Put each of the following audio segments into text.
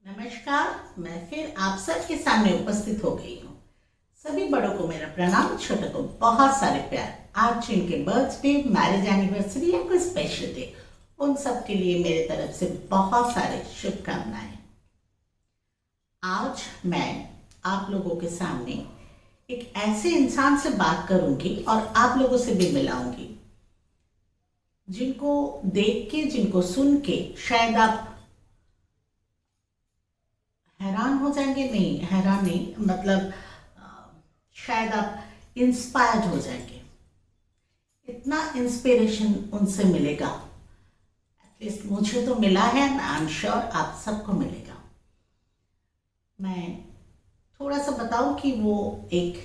नमस्कार। मैं फिर आप सबके सामने उपस्थित हो गई हूँ। सभी बड़ों को मेरा प्रणाम, छोटों को बहुत सारे प्यार। आज जिनके बर्थडे, मैरिज एनिवर्सरी या कोई स्पेशल डे, उन सब के लिए मेरे तरफ से बहुत सारे शुभकामनाएं। आज मैं आप लोगों के सामने एक ऐसे इंसान से बात करूंगी और आप लोगों से भी मिलाऊंगी जिनको देख के, जिनको सुन के शायद आप हैरान हो जाएंगे। नहीं, हैरान नहीं, मतलब शायद आप इंस्पायर्ड हो जाएंगे। इतना इंस्पिरेशन उनसे मिलेगा, एटलीस्ट मुझे तो मिला है, आई एम श्योर आप सबको मिलेगा। मैं थोड़ा सा बताऊं कि वो एक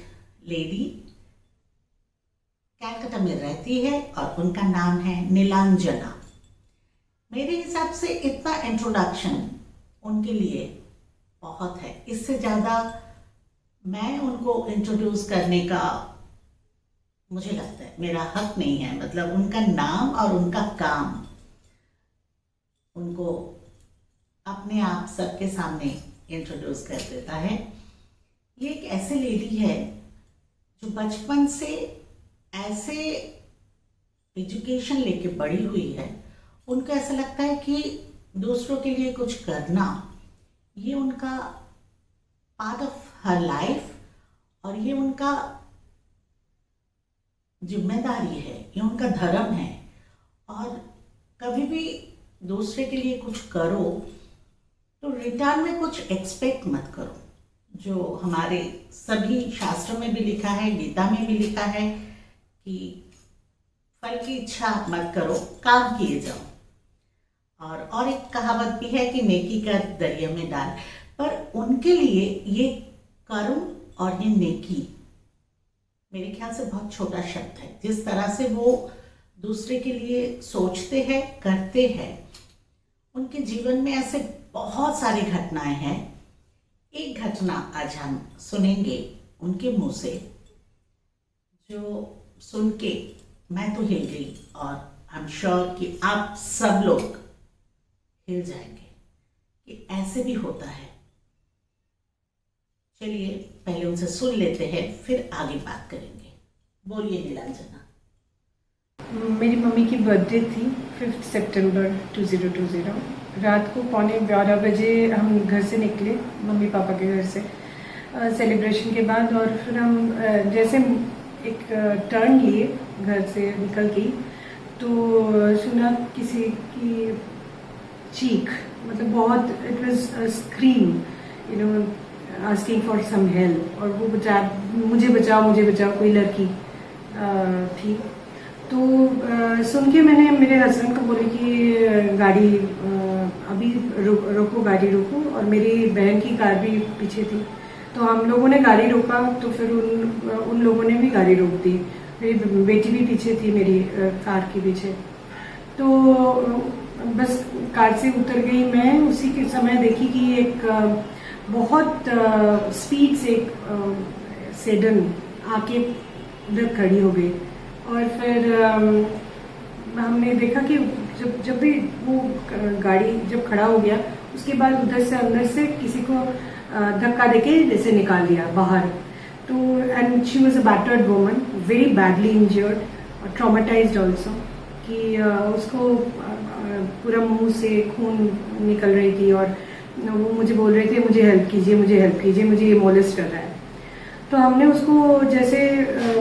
लेडी कलकत्ता में रहती है और उनका नाम है नीलांजना। मेरे हिसाब से इतना इंट्रोडक्शन उनके लिए बहुत है। इससे ज़्यादा मैं उनको इंट्रोड्यूस करने का, मुझे लगता है, मेरा हक नहीं है। मतलब उनका नाम और उनका काम उनको अपने आप सबके सामने इंट्रोड्यूस कर देता है। ये एक ऐसे लेडी है जो बचपन से ऐसे एजुकेशन लेके बड़ी हुई है। उनको ऐसा लगता है कि दूसरों के लिए कुछ करना, ये उनका पार्ट ऑफ हर लाइफ और ये उनका जिम्मेदारी है, ये उनका धर्म है। और कभी भी दूसरे के लिए कुछ करो तो रिटर्न में कुछ एक्सपेक्ट मत करो। जो हमारे सभी शास्त्रों में भी लिखा है, गीता में भी लिखा है कि फल की इच्छा मत करो, काम किए जाओ। और एक कहावत भी है कि नेकी कर दरिया में डाल। पर उनके लिए ये कर्म और ये नेकी मेरे ख्याल से बहुत छोटा शब्द है। जिस तरह से वो दूसरे के लिए सोचते हैं, करते हैं, उनके जीवन में ऐसे बहुत सारी घटनाएं हैं। एक घटना आज हम सुनेंगे उनके मुंह से, जो सुन के मैं तो हिल गई और आई एम श्योर कि आप सब लोग हिल जाएंगे कि ऐसे भी होता है। चलिए पहले उनसे सुन लेते हैं, फिर आगे बात करेंगे। बोलिए नीलांजना। मेरी मम्मी की बर्थडे थी 5 सितंबर 2020। रात को 11:15 बजे हम घर से निकले, मम्मी पापा के घर से सेलिब्रेशन के बाद। और फिर हम जैसे एक टर्न लिए घर से निकल के, तो सुना किसी की चीख, मतलब बहुत, it was scream, you know, asking for some help. और वो मुझे बचाओ, मुझे बचाओ, कोई लड़की थी। तो सुन के मैंने मेरे हस्बैंड को बोली कि गाड़ी अभी रोको, गाड़ी रोको। और मेरी बहन की कार भी पीछे थी, तो हम लोगों ने गाड़ी रोका। तो फिर उन लोगों ने भी गाड़ी रोक दी। मेरी बेटी भी पीछे थी, मेरी कार के पीछे। तो बस कार से उतर गई मैं। उसी के समय देखी कि एक बहुत स्पीड से एक सेडन आके उधर खड़ी हो गई। और फिर हमने देखा कि जब भी वो गाड़ी जब खड़ा हो गया, उसके बाद उधर से अंदर से किसी को धक्का देके जैसे निकाल दिया बाहर। तो and she was a battered woman, very badly injured और ट्रॉमेटाइज्ड ऑल्सो, कि उसको पूरा मुंह से खून निकल रही थी। और वो मुझे बोल रहे थे, मुझे हेल्प कीजिए, मुझे हेल्प कीजिए, मुझे ये मोलेस्ट कर रहा है। तो हमने उसको जैसे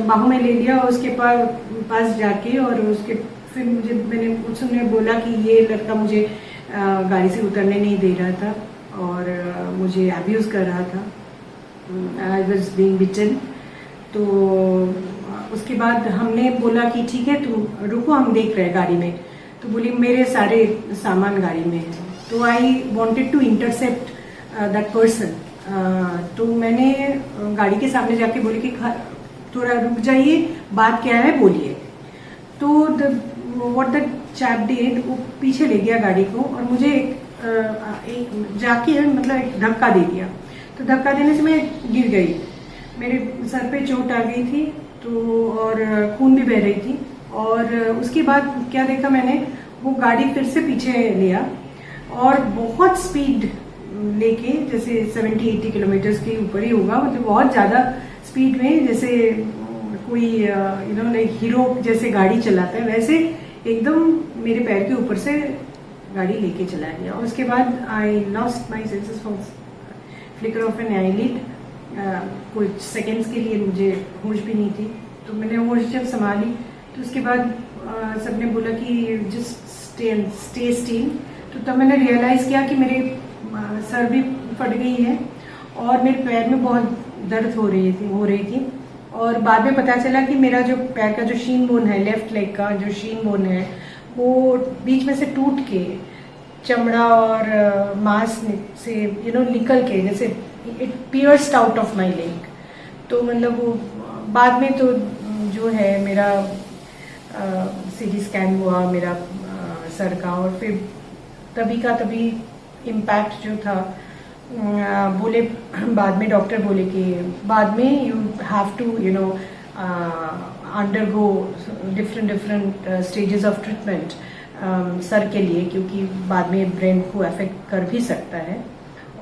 बाहों में ले लिया, और उसके पास जाके, और उसके फिर मैंने उसने बोला कि ये लड़का मुझे गाड़ी से उतरने नहीं दे रहा था और मुझे अब्यूज़ कर रहा था, आई वॉज बीइंग बिटन। तो उसके बाद हमने बोला कि ठीक है, तुम रुको, हम देख रहे हैं गाड़ी में। तो बोली मेरे सारे सामान गाड़ी में है। तो I wanted to intercept that person. तो मैंने गाड़ी के सामने जाके बोली कि थोड़ा रुक जाइए, बात क्या है, बोलिए। तो व्हाट द चैप डिड, वो पीछे ले गया गाड़ी को और मुझे एक जाके मतलब एक धक्का दे दिया। तो धक्का देने से मैं गिर गई, मेरे सर पे चोट आ गई थी, तो और खून भी बह रही थी। और उसके बाद क्या देखा मैंने, वो गाड़ी फिर से पीछे लिया और बहुत स्पीड लेके जैसे 70-80 किलोमीटर के ऊपर ही होगा, मतलब बहुत ज़्यादा स्पीड में, जैसे कोई लाइक हीरो जैसे गाड़ी चलाता है वैसे एकदम मेरे पैर के ऊपर से गाड़ी लेके चला गया। और उसके बाद I lost my senses for flicker of an eyelid. कुछ सेकेंड्स के लिए मुझे होश भी नहीं थी। तो मैंने होश जब संभाली तो उसके बाद सबने बोला कि जस्ट स्टे स्टिल। तो तब मैंने रियलाइज़ किया कि मेरे सर भी फट गई है और मेरे पैर में बहुत दर्द हो रही थी। और बाद में पता चला कि मेरा जो पैर का जो शीन बोन है, लेफ्ट लेग का जो शीन बोन है, वो बीच में से टूट के चमड़ा और मांस से निकल के जैसे it pierced out of my leg. तो मतलब वो बाद में तो जो है मेरा सीटी स्कैन हुआ मेरा सर का, और फिर तभी इम्पैक्ट जो था बोले, बाद में डॉक्टर बोले कि बाद में you have to undergo different stages of treatment sir के लिए, क्योंकि बाद में ब्रेन को अफेक्ट कर भी सकता है।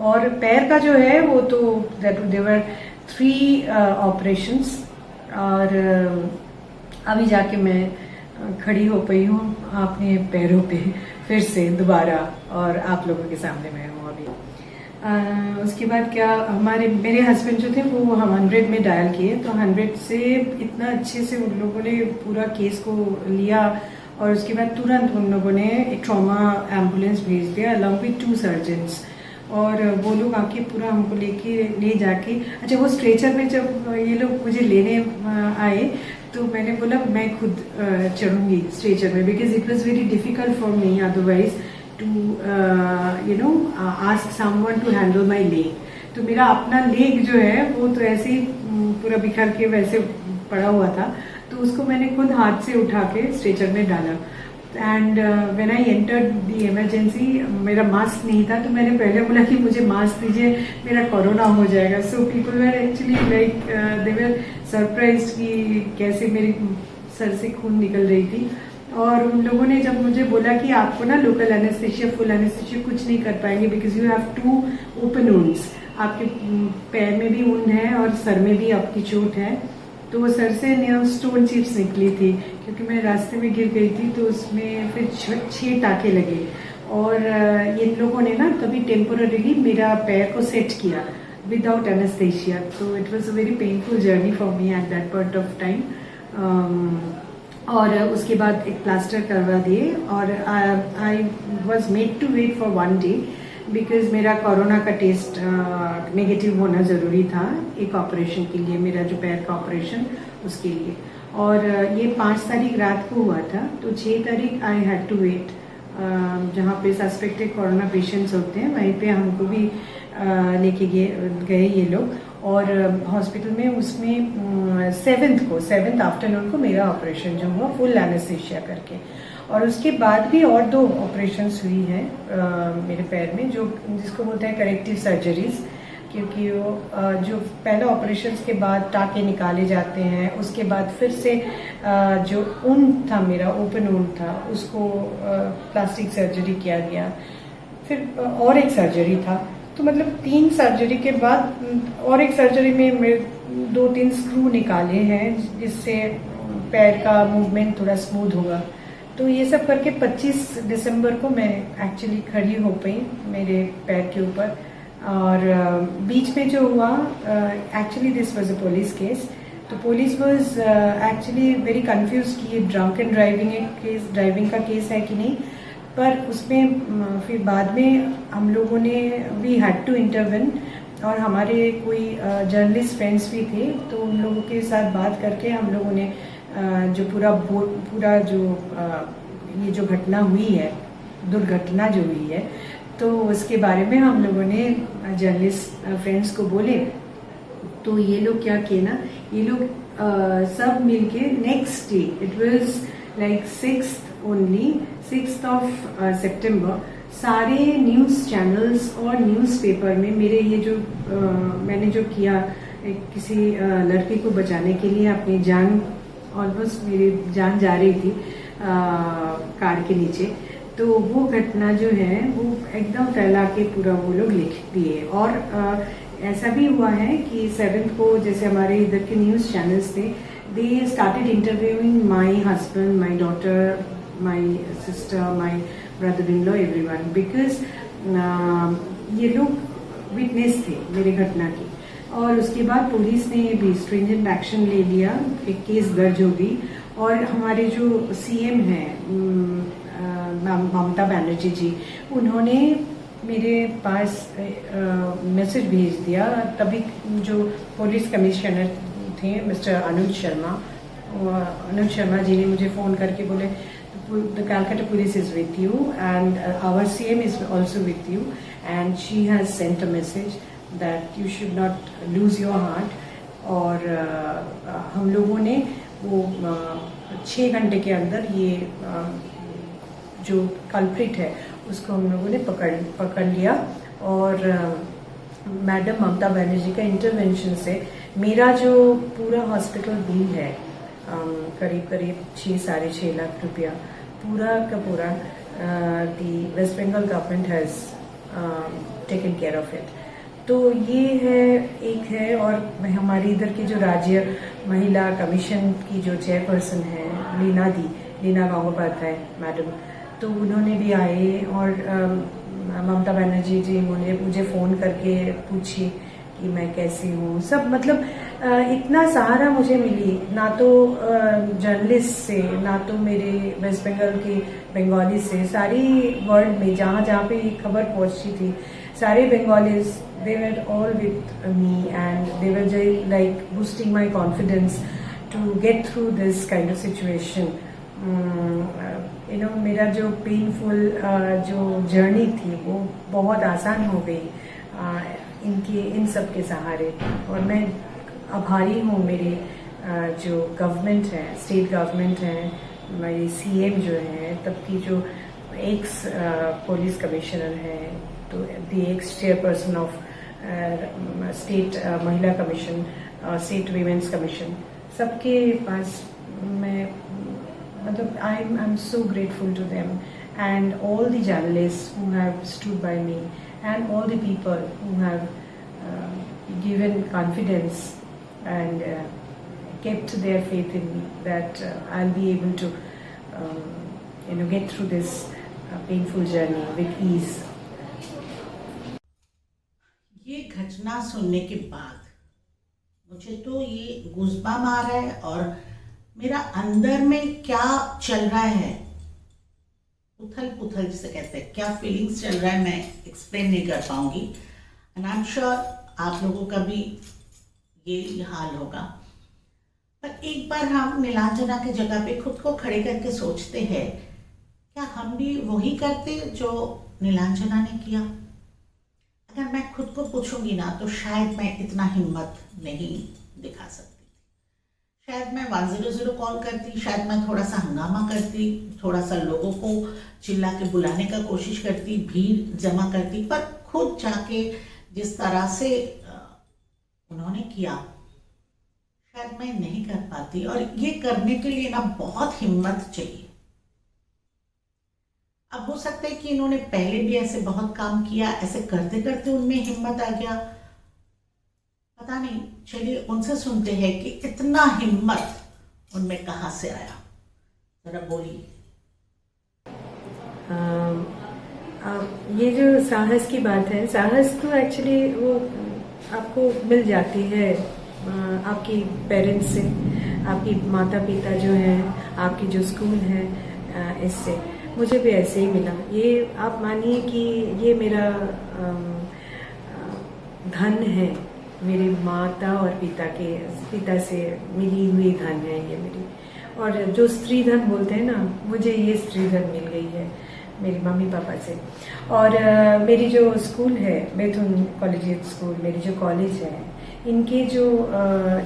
और पैर का जो है वो तो देवर 3 ऑपरेशंस, और अभी जाके मैं खड़ी हो पाई हूँ अपने पैरों पे फिर से दोबारा, और आप लोगों के सामने मैं हूँ अभी। उसके बाद क्या, मेरे हस्बैंड जो थे वो हम 100 में डायल किए, तो 100 से इतना अच्छे से उन लोगों ने पूरा केस को लिया, और उसके बाद तुरंत उन लोगों ने एक ट्रॉमा एम्बुलेंस भेज दिया अलॉन्ग विद 2 सर्जन्स। और वो लोग आके पूरा हमको ले जाके, अच्छा वो स्ट्रेचर में जब ये लोग मुझे लेने आए तो मैंने बोला मैं खुद चढ़ूंगी स्ट्रेचर में, because it was very difficult for me otherwise to ask someone to handle my leg. तो मेरा अपना लेग जो है वो तो ऐसे ही पूरा बिखर के वैसे पड़ा हुआ था, तो उसको मैंने खुद हाथ से उठा के स्ट्रेचर में डाला। And when I entered the emergency, मेरा मास्क नहीं था, तो मैंने पहले बोला कि मुझे मास्क दीजिए, मेरा कोरोना हो जाएगा। So people were actually like they were surprised कि कैसे मेरे सर से खून निकल रही थी। और उन लोगों ने जब मुझे बोला कि आपको ना लोकल एनेस्थेशिया, फुल एनेस्थेशिया कुछ नहीं कर पाएंगे, because you have 2 open wounds, आपके पैर में भी वुंड है और सर में भी आपकी चोट है। तो वो सर से स्टोन चिप्स निकली थी, क्योंकि मैं रास्ते में गिर गई थी, तो उसमें फिर 6 टाके लगे। और इन लोगों ने ना तभी टेम्पोररीली मेरा पैर को सेट किया विदाउट एनेस्थेशिया। तो it was a very painful journey for me at that point of time. और उसके बाद एक प्लास्टर करवा दिए, और I was made to wait for 1 day, because मेरा कोरोना का टेस्ट नेगेटिव होना ज़रूरी था एक ऑपरेशन के लिए, मेरा जो पैर का ऑपरेशन उसके लिए। और ये 5 तारीख रात को हुआ था, तो 6 तारीख आई हैड टू वेट। जहाँ पे सस्पेक्टेड कोरोना पेशेंट्स होते हैं वहीं पे हमको भी लेके गए ये लोग, और हॉस्पिटल में उसमें 7th आफ्टरनून को मेरा ऑपरेशन जो हुआ फुल एनेस्थेशिया करके। और उसके बाद भी और 2 ऑपरेशंस हुई हैं मेरे पैर में, जो जिसको बोलते हैं करेक्टिव सर्जरीज, क्योंकि वो जो पहले ऑपरेशंस के बाद टाके निकाले जाते हैं, उसके बाद फिर से जो ऊन था मेरा ओपन ऊन था उसको प्लास्टिक सर्जरी किया गया, फिर और एक सर्जरी था। तो मतलब 3 सर्जरी के बाद और एक सर्जरी में मेरे 2-3 स्क्रू निकाले हैं, जिससे पैर का मूवमेंट थोड़ा स्मूथ होगा। तो ये सब करके 25 दिसंबर को मैं एक्चुअली खड़ी हो पाई मेरे पैर के ऊपर। और बीच में जो हुआ, actually this was a police case, तो police was actually very confuse कि ये ड्रंक एंड ड्राइविंग का केस है कि नहीं। पर उसमें फिर बाद में हम लोगों ने वी हैड टू इंटरवेन, और हमारे कोई जर्नलिस्ट फ्रेंड्स भी थे, तो उन लोगों के साथ बात करके हम लोगों ने जो पूरा जो ये जो घटना हुई है, दुर्घटना जो हुई है, तो उसके बारे में हम लोगों ने जर्नलिस्ट फ्रेंड्स को बोले। तो ये लोग क्या किए ना, ये लोग सब मिलके next day, it was like 6th of September, सारे न्यूज़ चैनल्स और न्यूज़पेपर में मेरे ये जो मैंने जो किया, किसी लड़की को बचाने के लिए अपनी जान, ऑलमोस्ट मेरी जान जा रही थी कार के नीचे, तो वो घटना जो है वो एकदम फैला के पूरा वो लोग लिख दिए। और ऐसा भी हुआ है कि 7th को जैसे हमारे इधर के न्यूज़ चैनल्स थे, they started interviewing my husband, my daughter, my sister, my brother in law, everyone, because ये लोग विटनेस थे मेरे घटना की। और उसके बाद पुलिस ने भी स्ट्रिंजेंट एक्शन ले लिया, एक केस दर्ज हो गई। और हमारे जो सीएम हैं ममता बनर्जी जी, उन्होंने मेरे पास मैसेज भेज दिया। तभी जो पुलिस कमिश्नर थे मिस्टर अनुज शर्मा जी ने मुझे फ़ोन करके बोले the Calcutta police is with you and our CM is also with you and she has sent a message that you should not lose your heart। और हम लोगों ने वो 6 घंटे के अंदर ये जो कल्प्रिट है उसको हम लोगों ने पकड़ लिया। और मैडम ममता बनर्जी का इंटरवेंशन से मेरा जो पूरा हॉस्पिटल बिल है करीब 6-6.5 लाख रुपया पूरा का पूरा the West Bengal government has taken care of it. तो ये है एक है। और हमारी इधर की जो राज्य महिला कमीशन की जो चेयरपर्सन है लीना गंगोपाध्याय मैडम, तो उन्होंने भी आए। और ममता बनर्जी जी मुझे फ़ोन करके पूछी कि मैं कैसी हूँ, सब मतलब इतना सहारा मुझे मिली, ना तो जर्नलिस्ट से, ना तो मेरे वेस्ट बंगाल के बंगाली से, सारी वर्ल्ड में जहाँ जहाँ पे ये खबर पहुँची थी, सारे Bengalis they were all with me and they were just like boosting my confidence to get through this kind of situation। मेरा जो पेनफुल जो जर्नी थी वो बहुत आसान हो गई इन सब के सहारे। और मैं आभारी हूँ मेरे जो गवर्नमेंट है, स्टेट गवर्नमेंट है, मेरी सीएम जो है, तब की जो एक्स पुलिस कमिश्नर है, तो the ex chairperson of state Mahila commission, state women's commission, सबके पास मैं मतलब I am so grateful to them and all the journalist who have stood by me and all the people who have given confidence and kept their faith in me that I'll be able to get through this painful journey with ease। ये घटना सुनने के बाद मुझे तो ये goosebump आ रहा है और मेरा अंदर में क्या चल रहा है, उथल पुथल जिसे कहते हैं, क्या फीलिंग्स चल रहा है, मैं एक्सप्लेन नहीं कर पाऊंगी। एंड आई एम श्योर आप लोगों का भी ये हाल होगा। पर एक बार हम नीलांजना की जगह पे खुद को खड़े करके सोचते हैं, क्या हम भी वही करते जो नीलांजना ने किया? अगर मैं खुद को पूछूंगी ना तो शायद मैं इतना हिम्मत नहीं दिखा सकती थी। शायद मैं 100 कॉल करती, शायद मैं थोड़ा सा हंगामा करती, थोड़ा सा लोगों को चिल्ला के बुलाने का कोशिश करती, भीड़ जमा करती, पर खुद जाके जिस तरह से उन्होंने किया शायद मैं नहीं कर पाती। और ये करने के लिए ना बहुत हिम्मत चाहिए। अब हो सकता है कि इन्होंने पहले भी ऐसे बहुत काम किया, ऐसे करते करते उनमें हिम्मत आ गया, पता नहीं। चलिए उनसे सुनते हैं कि इतना हिम्मत उनमें कहाँ से आया, जरा बोलिए। ये जो साहस की बात है, साहस तो एक्चुअली वो आपको मिल जाती है आपकी पेरेंट्स से, आपकी माता पिता जो हैं, आपकी जो स्कूल है, इससे मुझे भी ऐसे ही मिला। ये आप मानिए कि ये मेरा धन है, मेरी माता और पिता से मिली हुई धन है ये मेरी। और जो स्त्री धन बोलते हैं ना, मुझे ये स्त्री धन मिल गई है मेरी मम्मी पापा से। और मेरी जो स्कूल है मैथुन कॉलेजिएट स्कूल, मेरी जो कॉलेज है, इनके जो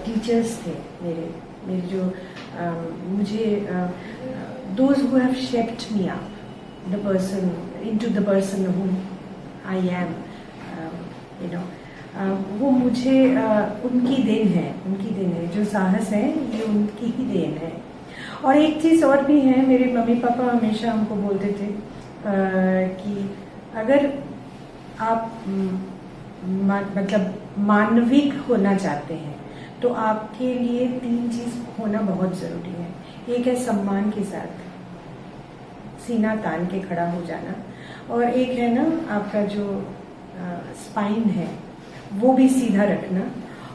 टीचर्स थे मेरे जो मुझे those who have shaped me up the person into the person who I am, वो मुझे उनकी देन है, जो साहस है ये उनकी ही देन है। और एक चीज़ और भी है, मेरे मम्मी पापा हमेशा हमको बोलते थे कि अगर आप मतलब मानविक होना चाहते हैं तो आपके लिए 3 चीज होना बहुत जरूरी है। एक है सम्मान के साथ सीना तान के खड़ा हो जाना, और एक है ना आपका जो स्पाइन है वो भी सीधा रखना,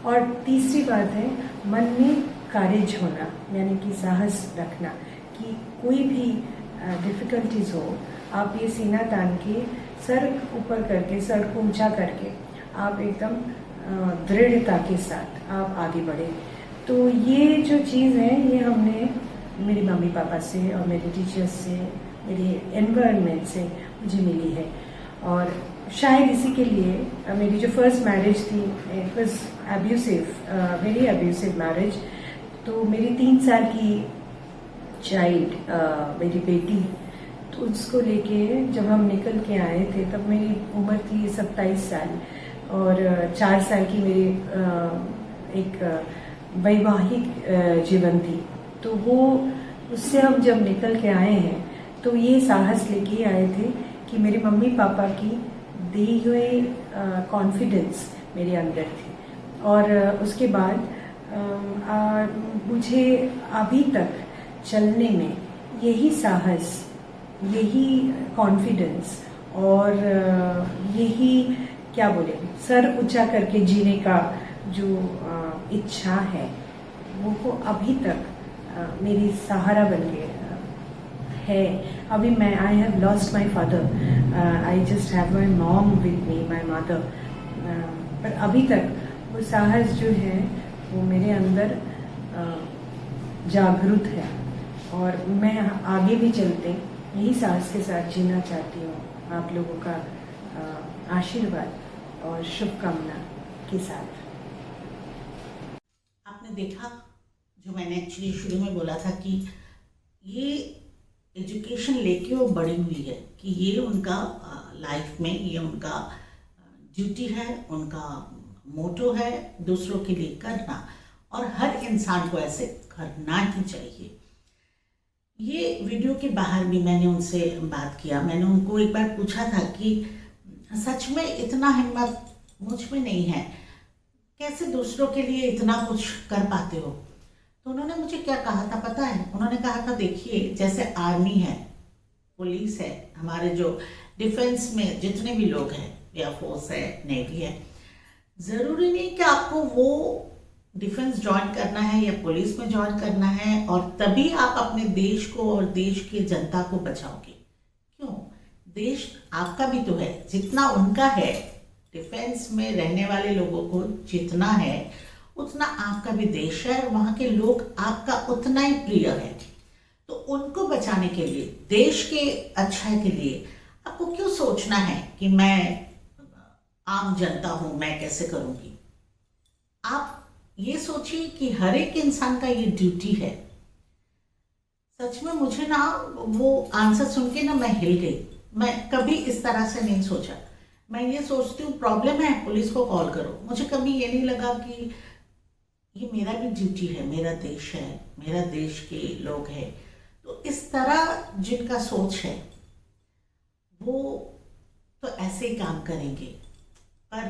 और तीसरी बात है मन में कारेज होना, यानी कि साहस रखना कि कोई भी डिफिकल्टीज हो, आप ये सीना तान के सर ऊपर करके, सर को ऊंचा करके आप एकदम दृढ़ता के साथ आप आगे बढ़े। तो ये जो चीज़ है ये हमने मेरी मम्मी पापा से और मेरे टीचर्स से, मेरे एनवायरनमेंट से मुझे मिली है। और शायद इसी के लिए मेरी जो फर्स्ट मैरिज थी it was abusive, very abusive marriage. तो मेरी 3 साल की चाइल्ड, मेरी बेटी, तो उसको लेके जब हम निकल के आए थे तब मेरी उम्र थी 27 साल, और 4 साल की मेरी एक वैवाहिक जीवन थी। तो वो उससे हम जब निकल के आए हैं तो ये साहस लेके आए थे कि मेरे मम्मी पापा की दी हुई कॉन्फिडेंस मेरे अंदर थी। और उसके बाद मुझे अभी तक चलने में यही साहस, यही कॉन्फिडेंस और यही क्या बोले सर ऊंचा करके जीने का जो इच्छा है वो अभी तक मेरी सहारा बन के है। अभी मैं I have lost my father, I just have my mom with me, my mother, पर अभी तक वो साहस जो है वो मेरे अंदर जागरूक है, और मैं आगे भी चलते यही साहस के साथ जीना चाहती हूँ, आप लोगों का आशीर्वाद और शुभकामना के साथ। आपने देखा जो मैंने एक्चुअली शुरू में बोला था कि ये एजुकेशन लेके वो बड़ी हुई है, कि ये उनका लाइफ में ये उनका ड्यूटी है, उनका मोटो है दूसरों के लिए करना, और हर इंसान को ऐसे करना ही चाहिए। ये वीडियो के बाहर भी मैंने उनसे बात किया। मैंने उनको एक बार पूछा था कि सच में इतना हिम्मत मुझ में नहीं है, कैसे दूसरों के लिए इतना कुछ कर पाते हो। तो उन्होंने मुझे क्या कहा था पता है? उन्होंने कहा था देखिए जैसे आर्मी है, पुलिस है, हमारे जो डिफेंस में जितने भी लोग हैं, एयरफोर्स है, नेवी है, ज़रूरी नहीं कि आपको वो डिफेंस ज्वाइन करना है या पुलिस में ज्वाइन करना है और तभी आप अपने देश को और देश की जनता को बचाओगे। क्यों? देश आपका भी तो है, जितना उनका है, डिफेंस में रहने वाले लोगों को जितना है उतना आपका भी देश है, और वहाँ के लोग आपका उतना ही प्रिय है। तो उनको बचाने के लिए, देश के अच्छाई के लिए आपको क्यों सोचना है कि मैं आम जनता हूं, मैं कैसे करूंगी। आप ये सोचिए कि हर एक इंसान का ये ड्यूटी है। सच में मुझे ना वो आंसर सुन के ना मैं हिल गई। मैं कभी इस तरह से नहीं सोचा। मैं ये सोचती हूँ प्रॉब्लम है, पुलिस को कॉल करो। मुझे कभी ये नहीं लगा कि ये मेरा भी ड्यूटी है, मेरा देश है, मेरा देश के लोग हैं। तो इस तरह जिनका सोच है वो तो ऐसे ही काम करेंगे, पर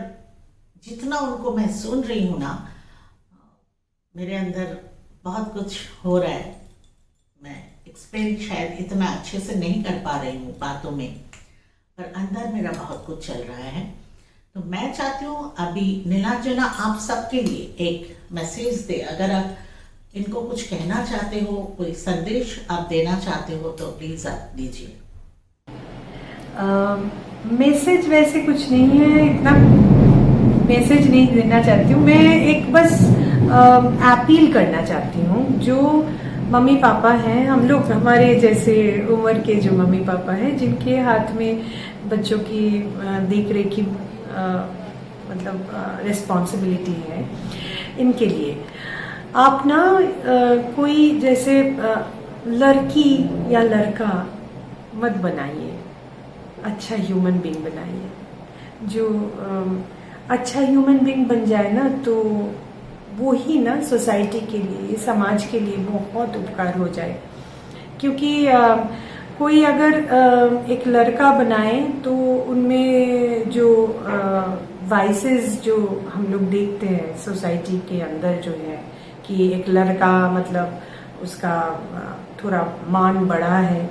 जितना उनको मैं सुन रही हूँ ना, मेरे अंदर बहुत कुछ हो रहा है। मैं एक्सप्लेन शायद इतना अच्छे से नहीं कर पा रही हूँ बातों में, पर अंदर मेरा बहुत कुछ चल रहा है। तो मैं चाहती हूँ अभी नीलांजना आप सबके लिए एक मैसेज दे। अगर आप इनको कुछ कहना चाहते हो, कोई संदेश आप देना चाहते हो तो प्लीज आप दीजिए। मैसेज वैसे कुछ नहीं है, इतना मैसेज नहीं देना चाहती हूँ मैं। एक बस अपील करना चाहती हूँ, जो मम्मी पापा हैं, हम लोग हमारे जैसे उम्र के जो मम्मी पापा हैं जिनके हाथ में बच्चों की देख रेख की मतलब रिस्पॉन्सिबिलिटी है, इनके लिए आप ना कोई जैसे लड़की या लड़का मत बनाइए, अच्छा ह्यूमन बीइंग बनाइए। जो अच्छा ह्यूमन बीइंग बन जाए ना तो वो ही ना सोसाइटी के लिए, समाज के लिए बहुत उपकार हो जाए। क्योंकि कोई अगर एक लड़का बनाए तो उनमें जो वाइसेस जो हम लोग देखते हैं सोसाइटी के अंदर जो है कि एक लड़का मतलब उसका थोड़ा मान बढ़ा है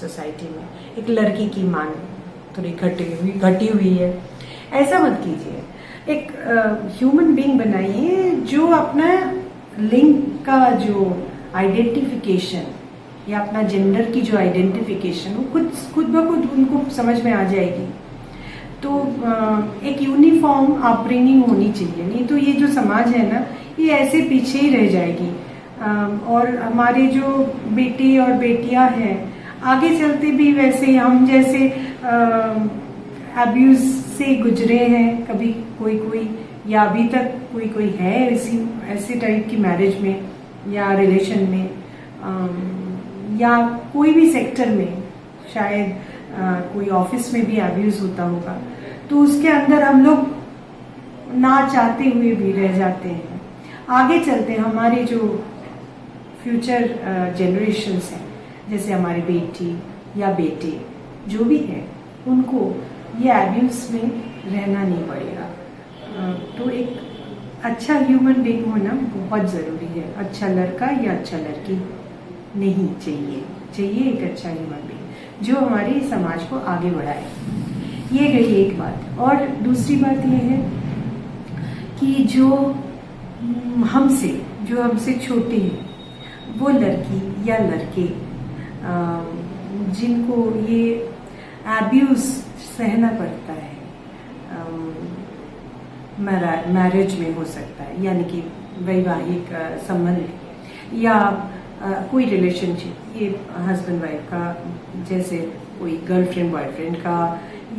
सोसाइटी में, एक लड़की की मान थोड़ी घटी हुई है, ऐसा मत कीजिए। एक ह्यूमन बीइंग बनाइए जो अपना लिंग का जो आइडेंटिफिकेशन या अपना जेंडर की जो आइडेंटिफिकेशन वो खुद ब खुद उनको समझ में आ जाएगी। तो एक यूनिफॉर्म अपब्रिंगिंग होनी चाहिए, नहीं तो ये जो समाज है ना ये ऐसे पीछे ही रह जाएगी। और हमारे जो बेटे और बेटियां हैं आगे चलते भी वैसे हम जैसे अब्यूज से गुजरे हैं कभी कोई या अभी तक कोई है ऐसे टाइप की मैरिज में या रिलेशन में या कोई भी सेक्टर में, शायद कोई ऑफिस में भी अब्यूज होता होगा, तो उसके अंदर हम लोग ना चाहते हुए भी रह जाते हैं। आगे चलते हमारे जो फ्यूचर जनरेशन्स हैं, जैसे हमारी बेटी या बेटे जो भी है, उनको ये एब्यूज में रहना नहीं पड़ेगा। तो एक अच्छा ह्यूमन बीइंग होना बहुत ज़रूरी है। अच्छा लड़का या अच्छा लड़की नहीं चाहिए एक अच्छा ह्यूमन बीइंग जो हमारे समाज को आगे बढ़ाए। ये गई एक बात। और दूसरी बात ये है कि जो हमसे छोटे हैं वो लड़की या लड़के जिनको ये एब्यूज सहना पड़ता है, मैरिज में हो सकता है, यानी कि वैवाहिक संबंध या कोई रिलेशनशिप, ये हस्बैंड वाइफ का, जैसे कोई गर्लफ्रेंड बॉयफ्रेंड का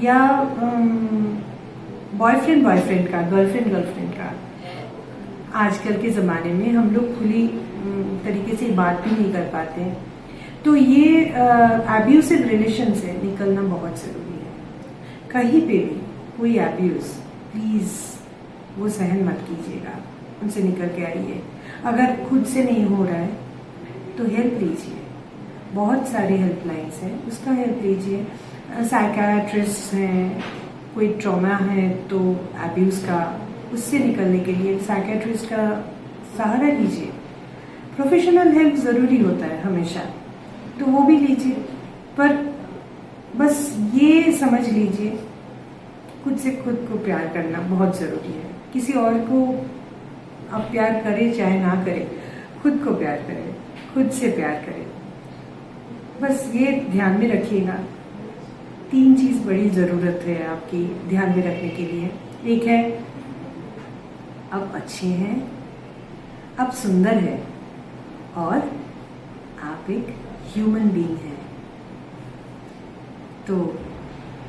या बॉयफ्रेंड का, गर्लफ्रेंड का। आजकल के ज़माने में हम लोग खुली तरीके से बात भी नहीं कर पाते हैं, तो ये एब्यूसिव रिलेशन से निकलना बहुत ज़रूरी है। कहीं पे भी कोई एब्यूज़ प्लीज़ वो सहन मत कीजिएगा, उनसे निकल के आइए। अगर खुद से नहीं हो रहा है तो हेल्प लीजिए, बहुत सारे हेल्पलाइंस हैं, उसका हेल्प लीजिए। साइकियाट्रिस्ट हैं, कोई ट्रॉमा है तो एब्यूज़ का, उससे निकलने के लिए साइकियाट्रिस्ट का सहारा लीजिए। प्रोफेशनल हेल्प ज़रूरी होता है हमेशा, तो वो भी लीजिए। पर बस ये समझ लीजिए खुद से खुद को प्यार करना बहुत ज़रूरी है। किसी और को आप प्यार करें चाहे ना करें, खुद को प्यार करें, खुद से प्यार करें। बस ये ध्यान में रखिएगा। 3 चीज़ बड़ी ज़रूरत है आपकी ध्यान में रखने के लिए। एक है आप अच्छे हैं, आप सुंदर हैं और आप एक ह्यूमन बीइंग हैं। तो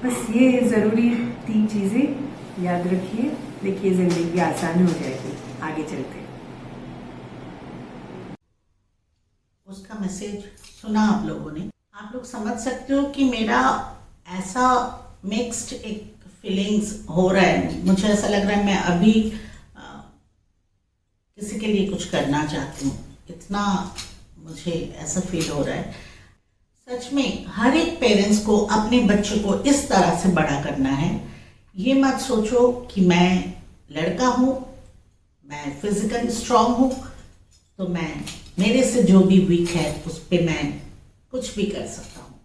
बस ये ज़रूरी 3 चीज़ें याद रखिए, देखिए ज़िंदगी आसान हो जाएगी आगे चलते। उसका मैसेज सुना आप लोगों ने। आप लोग समझ सकते हो कि मेरा ऐसा मिक्स्ड एक फीलिंग्स हो रहा है। मुझे ऐसा लग रहा है मैं अभी किसी के लिए कुछ करना चाहती हूँ, इतना मुझे ऐसा फील हो रहा है। सच में हर एक पेरेंट्स को अपने बच्चों को इस तरह से बड़ा करना है। ये मत सोचो कि मैं लड़का हूँ, मैं फिजिकली स्ट्रांग हूँ, तो मैं मेरे से जो भी वीक है उस पर मैं कुछ भी कर सकता हूँ।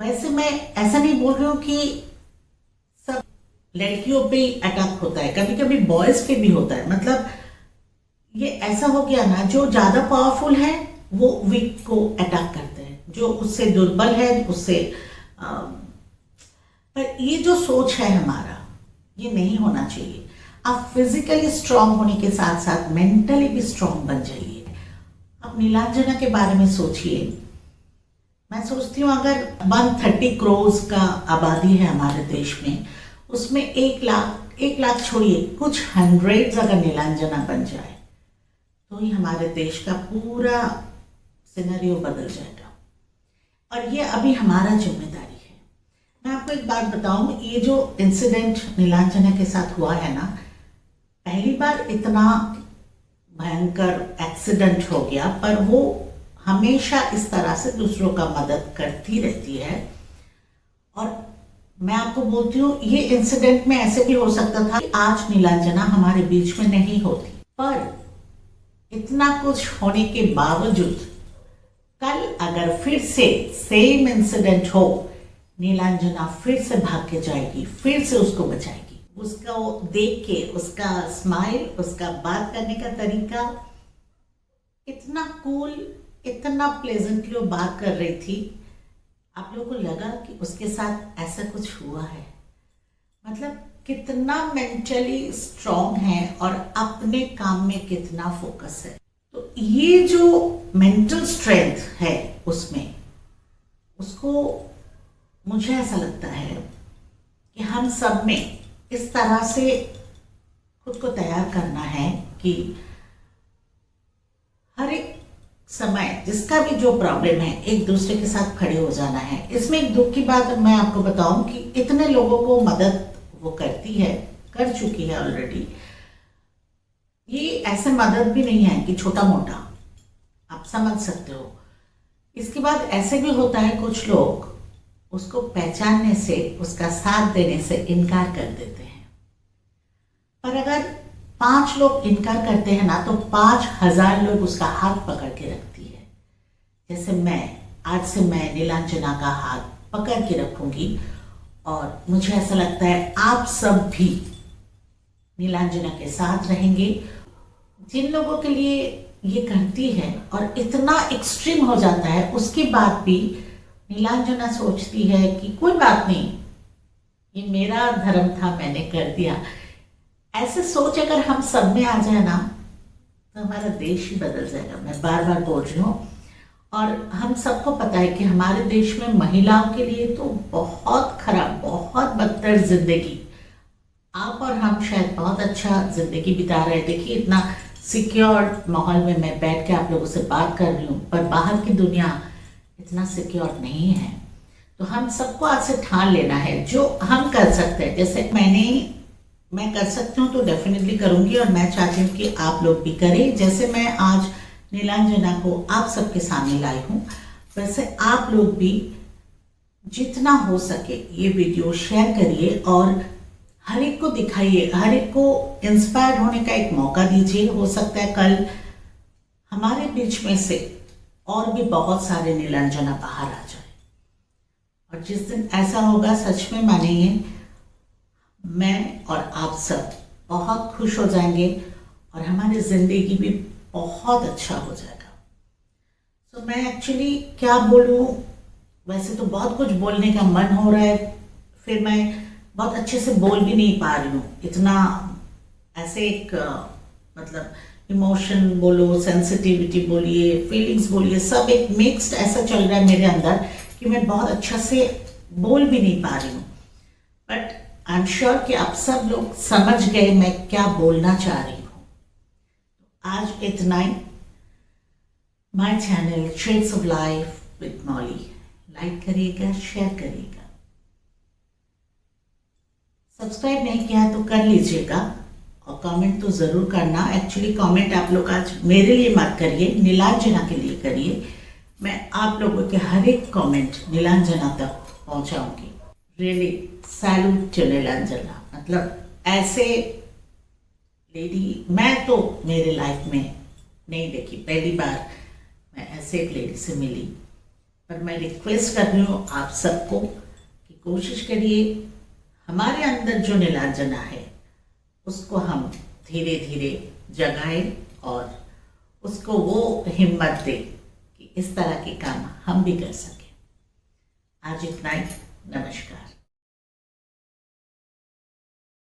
वैसे मैं ऐसा नहीं बोल रही हूँ कि सब लड़कियों पे अटैक होता है, कभी कभी बॉयज़ पे भी होता है। मतलब ये ऐसा हो गया ना, जो ज़्यादा पावरफुल है वो वीक को अटैक करते हैं, जो उससे दुर्बल है उससे पर ये जो सोच है हमारा, ये नहीं होना चाहिए। आप फिजिकली स्ट्रांग होने के साथ साथ मेंटली भी स्ट्रांग बन जाइए। आप नीलांजना के बारे में सोचिए। मैं सोचती हूँ अगर 130 करोड़ का आबादी है हमारे देश में, उसमें 1 लाख छोड़िए, कुछ हंड्रेड्स अगर नीलांजना बन जाए तो ही हमारे देश का पूरा सिनेरियो बदल जाएगा। और ये अभी हमारा जिम्मेदारी है। मैं आपको एक बात बताऊं, ये जो इंसिडेंट नीलांजना के साथ हुआ है ना, पहली बार इतना भयंकर एक्सीडेंट हो गया, पर वो हमेशा इस तरह से दूसरों का मदद करती रहती है। और मैं आपको बोलती हूँ, ये इंसिडेंट में ऐसे भी हो सकता था कि आज नीलांजना हमारे बीच में नहीं होती, पर इतना कुछ होने के बावजूद कल अगर फिर से सेम इंसिडेंट हो, नीलांजना फिर से भाग के जाएगी, फिर से उसको बचाएगी। उसको देख के उसका स्माइल, उसका बात करने का तरीका इतना कूल, इतना प्लेजेंटली वो बात कर रही थी, आप लोगों को लगा कि उसके साथ ऐसा कुछ हुआ है। मतलब कितना मेंटली स्ट्रांग है और अपने काम में कितना फोकस है। तो ये जो मेंटल स्ट्रेंथ है उसमें, उसको मुझे ऐसा लगता है कि हम सब में इस तरह से खुद को तैयार करना है कि हर एक समय जिसका भी जो प्रॉब्लम है, एक दूसरे के साथ खड़े हो जाना है। इसमें एक दुख की बात मैं आपको बताऊं कि इतने लोगों को मदद वो करती है, कर चुकी है ऑलरेडी। ये ऐसे मदद भी नहीं है कि छोटा मोटा, आप समझ सकते हो। इसके बाद ऐसे भी होता है, कुछ लोग उसको पहचानने से, उसका साथ देने से इनकार कर देते हैं। पर अगर 5 लोग इनकार करते हैं ना, तो 5000 लोग उसका हाथ पकड़ के रखती है। जैसे आज से मैं नीलांजना का हाथ पकड़ के रखूंगी, और मुझे ऐसा लगता है आप सब भी नीलांजना के साथ रहेंगे। जिन लोगों के लिए ये करती है और इतना एक्सट्रीम हो जाता है, उसके बाद भी नीलांजना सोचती है कि कोई बात नहीं, ये मेरा धर्म था, मैंने कर दिया। ऐसे सोच अगर हम सब में आ जाए ना, तो हमारा देश ही बदल जाएगा। मैं बार बार बोल रही हूँ। और हम सबको पता है कि हमारे देश में महिलाओं के लिए तो बहुत खराब, बहुत बदतर जिंदगी। आप और हम शायद बहुत अच्छा जिंदगी बिता रहे हैं। देखिए, इतना सिक्योर माहौल में मैं बैठ के आप लोगों से बात कर रही हूँ, पर बाहर की दुनिया इतना सिक्योर नहीं है। तो हम सबको आज से ठान लेना है जो हम कर सकते हैं। जैसे मैं कर सकती हूँ तो डेफिनेटली करूँगी, और मैं चाहती हूँ कि आप लोग भी करें। जैसे मैं आज नीलांजना को आप सबके सामने लाई हूँ, वैसे आप लोग भी जितना हो सके ये वीडियो शेयर करिए और हर एक को दिखाइए, हर एक को इंस्पायर होने का एक मौका दीजिए। हो सकता है कल हमारे बीच में से और भी बहुत सारे नीलांजना बाहर आ जाए, और जिस दिन ऐसा होगा, सच में मानिए, मैं और आप सब बहुत खुश हो जाएंगे और हमारी जिंदगी भी बहुत अच्छा हो जाएगा। तो मैं एक्चुअली क्या बोलूँ, वैसे तो बहुत कुछ बोलने का मन हो रहा है, फिर मैं बहुत अच्छे से बोल भी नहीं पा रही हूँ। इतना ऐसे एक मतलब इमोशन बोलो, सेंसिटिविटी बोलिए, फीलिंग्स बोलिए, सब एक मिक्स्ड ऐसा चल रहा है मेरे अंदर कि मैं बहुत अच्छा से बोल भी नहीं पा रही हूँ। बट आई एम श्योर कि आप सब लोग समझ गए मैं क्या बोलना चाह रही हूँ। आज इतना ही। My channel Shades of Life with Molly like करिएगा, शेयर करिएगा। सब्सक्राइब नहीं किया तो कर लीजिएगा, और कमेंट तो ज़रूर करना। एक्चुअली कमेंट आप लोग आज मेरे लिए मत करिए, नीलांजना के लिए करिए। मैं आप लोगों के हर एक कमेंट नीलांजना तक पहुंचाऊंगी। Really salute to Nilanjana. मतलब ऐसे लेडी मैं तो मेरे लाइफ में नहीं देखी, पहली बार मैं ऐसे एक लेडी से मिली। पर मैं रिक्वेस्ट कर रही हूँ आप सबको कि कोशिश करिए, हमारे अंदर जो नीलांजना है उसको हम धीरे धीरे जगाएं और उसको वो हिम्मत दें कि इस तरह के काम हम भी कर सकें। आज इतना ही। नमस्कार।